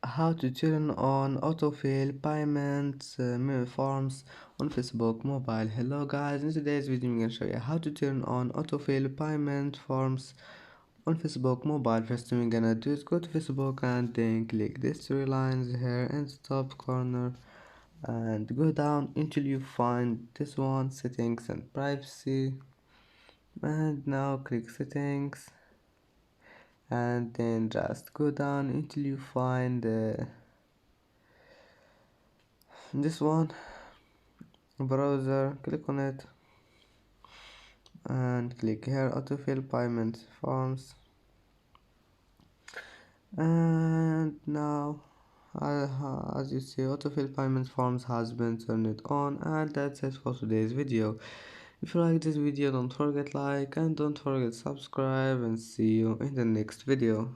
how to turn on autofill payments forms on Facebook mobile. Hello guys, in today's video I'm going to show you how to turn on autofill payment forms on Facebook mobile. First thing we're gonna do is go to Facebook and then click these three lines here in the top corner and go down until you find this one, settings and privacy, and now click settings and then just go down until you find this one, browser. Click on it and click here autofill payment forms, and now as you see, autofill payment forms has been turned on. And that's it for today's video. If you like this video, don't forget like and don't forget subscribe, and see you in the next video.